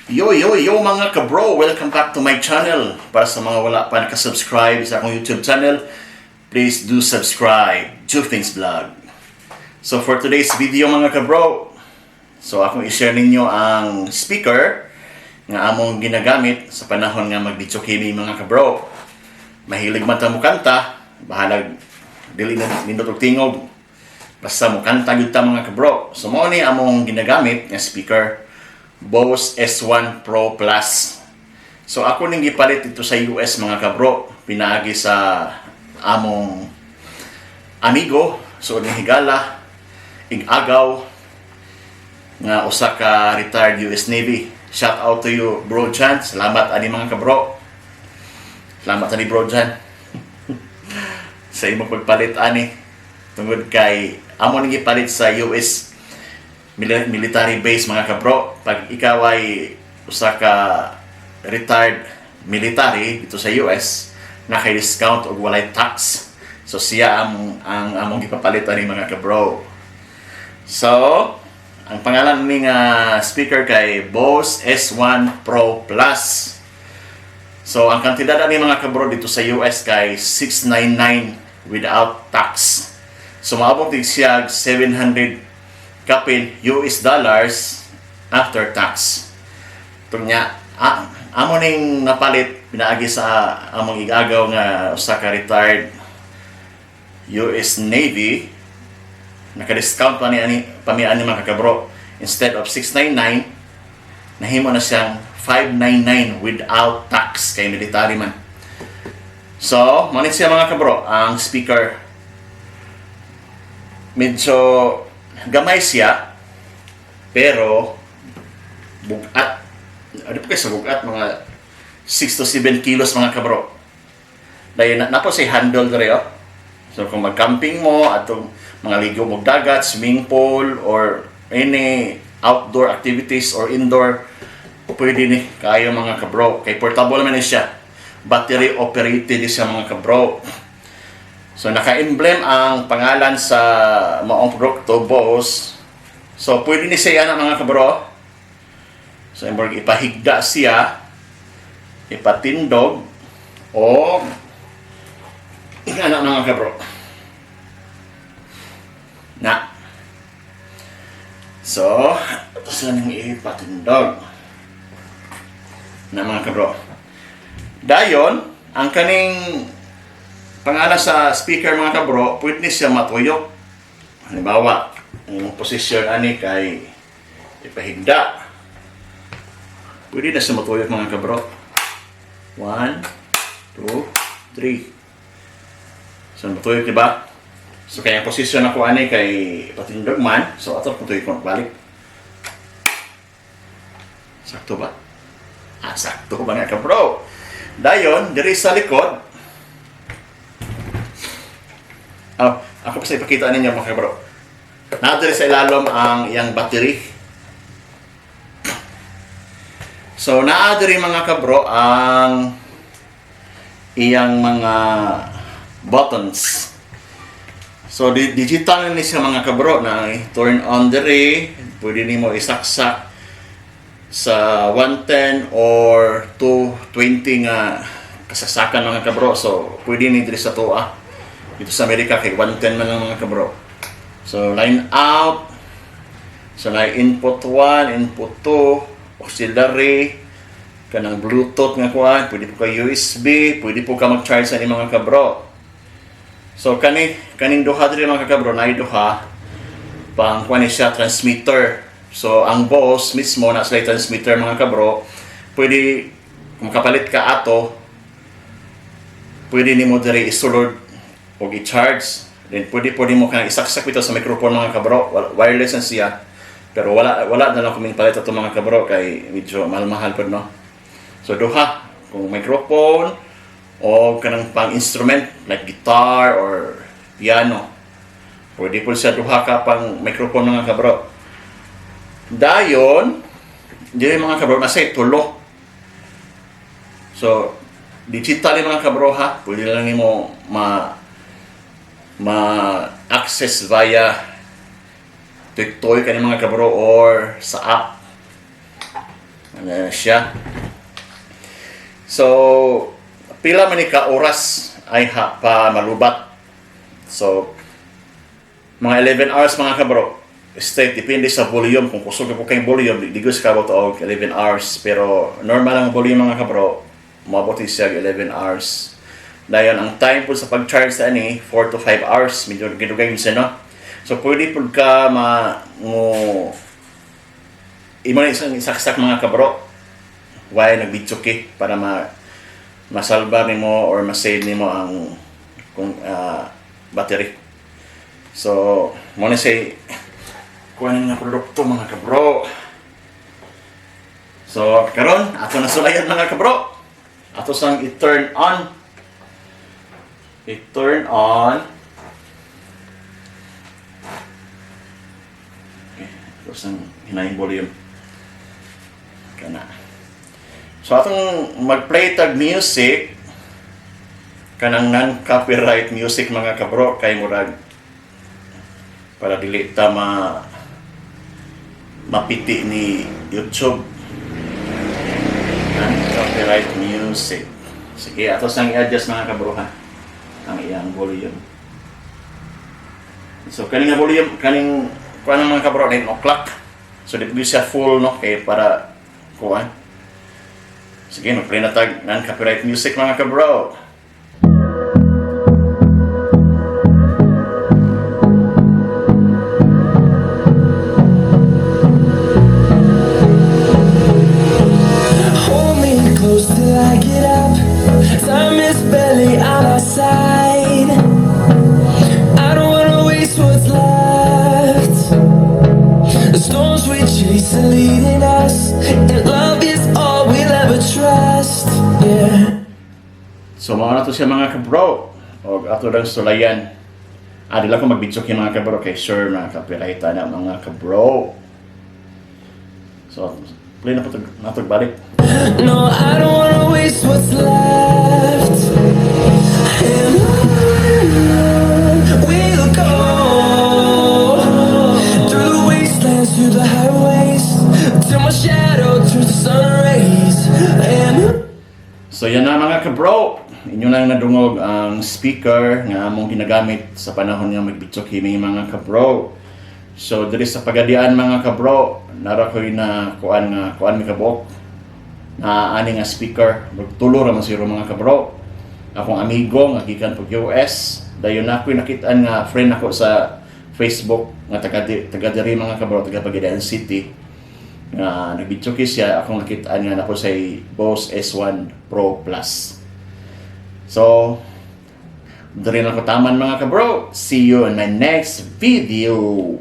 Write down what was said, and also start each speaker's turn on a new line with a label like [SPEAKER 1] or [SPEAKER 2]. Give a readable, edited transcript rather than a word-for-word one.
[SPEAKER 1] Yo mga kabro, welcome back to my channel. Para sa mga wala pa nakasubscribe sa akong YouTube channel, please do subscribe, Jufings Vlog. So for today's video mga kabro, so akong i-share ninyo ang speaker nga among ginagamit sa panahon nga mag-video kami mga kabro. Mahilig man ta mo kanta, bahalag dili na nindot og tingog. Basta mo kanta gyud ta mga kabro. So mao ni among ginagamit nga speaker, Bose S1 Pro Plus. So ako ning gipalit dito sa US mga kabro, pinaagi sa among amigo, so ni higala ig-agaw nga usa ka retired US Navy. Shout out to you Bro Jan. Salamat ani mga kabro. Salamat ani Bro Jan. Sa imong pagpalit ani tungod kay amo ning gipalit sa US military base mga kabro. Pag ikaw ay usa ka retired military dito sa US, naka-discount o walay tax. So siya ang among gipapalitan ni mga kabro. So ang pangalan ning speaker kay Bose S1 Pro Plus. So ang kantidad ni mga kabro dito sa US kay $699 without tax. So maabot din siya 700 kapin US dollars after tax. Tunya amo ning napalit pinaagi sa among igagaw nga usa ka retired US Navy. Naka-discount pa ni pamian ni mga kabro. Instead of 699, nahimo na siyang 599 without tax kay military man. So, manit siya mga kabro, ang speaker medyo gamay siya, pero bugat. Ano po kayo sa bugat? Mga 6 to 7 kilos mga kabro. Dahil na po si handle rin. So kung mag-camping mo, atong mga ligo mo dagat, swimming pool, or any outdoor activities or indoor, pwede ni kayo mga kabro. Kay portable naman siya. Battery operated siya mga kabro. So naka-emblem ang pangalan sa maong produkto, Bose. So pwede ni siya na mga kabro. So ipahigda siya, ipatindog, o anak mga kabro. Na. So, ito sila nang ipatindog na mga kabro. Dayon, ang kaning pangalan sa speaker mga kabro, pwede siya matuyok. Halimbawa, ang posisyon ani kay ipahigda. Pwede na siya matuyok mga kabro. 1, 2, 3. So matuyok diba? So kaya posisyon ako ani kay patindog man. So ato matuyok ko balik. Sakto ba? Sakto ba nga kabro? Dayon, diri sa likod, ako pa sa ipakita ninyo mga kabro. Nadiri sa ilalom ang iyang battery. So naadiri mga kabro ang iyang mga buttons. So digital ni siya mga kabro na turn on diri. Pwede nimo isaksak sa 110 or 220 nga kasaksakan mga kabro. So pwede ni diri sa tuwa. Dito sa Amerika kay 110 man lang mga kabro. So line out. So na input 1, input 2, auxiliary, kanang Bluetooth nga kuan, pwede po ka USB, pwede po ka mag-charge sa mga kabro. So kaning duha diri mga kabro, na duha pang kuan siya transmitter. So ang Bose mismo na sa transmitter mga kabro, pwede kung kapalit ka ato, pwede nimo diri isulod o i-charge. Then pwede mo kanang isaksak ito sa microphone mga kabro. Wireless na siya. Pero wala na lang kaming palit ito mga kabro kay medyo mahal-mahal po, no? So duha, kung microphone o kanang pang instrument like guitar or piano, pwede po siya duha ka pang microphone mga kabro. Dayon, dili mga kabro, nasa tulo. So digital mga kabro ha, pwede lang nimo ma-access via TikTok kanang mga kabro or sa app. siya. So, pila man ni ka oras ay pa malubat. So, mga 11 hours mga kabro. Stay, depende sa volume. Kung kusog ko kayong volume, di ko sa kabot og 11 hours. Pero normal ang volume mga kabro, mabuti siya 11 hours. Dahil ang time po sa pag-charge sa ani 4 to 5 hours. Medyo ginugay yun siya, no? So, pwede po ka imo na isang saksak mga kabro. Why nagbitsuki para masalba nimo or ma-save nimo ang battery. So, muna say kuhanin nga produkto mga kabro. So, karon ato na sulayan mga kabro. Ato sang i-turn on. I-turn on. Okay, ato sang hinahin volume. Kana. So, atong mag-play tag music. Kanang non-copyright music mga kabro kay murag para dili ta mapiti ni YouTube. Copyright music. Sige, ato sang i-adjust mga kabro ha. Ang iyang volume. So kaning volume, kaning kuan mga kabro 9 o'clock. So di siya full no kay para kuan. Sige, mag-play na tag non-copyright music mga kabro. So mga nato siya mga kabro o ato lang sulayan. Dila ko mag-video kayo mga kabro kay sure mga copyright na mga kabro. So play na po natog balik. No, I don't wanna waste what's left. And on we'll go through the wastelands, through the highways, till my shadow turns to sun rays. And so yan na mga kabro. Inyo lang nadungog ang speaker nga among ginagamit sa panahon nga magbitsok himing mga kabro. So diri sa pagadian mga kabro, nara koy na kuan mi kabok na ani nga speaker magtulo ra man siro mga kabro. Akong amigo nga gikan pag US, dayon ako'y nakit-an nga friend ako sa Facebook nga taga diri mga kabro, taga Pagadian City. Nga nagbitsok siya, akong nakit-an nga nako sa Bose S1 Pro Plus. So, doon rin ako taman mga kabro. See you in my next video.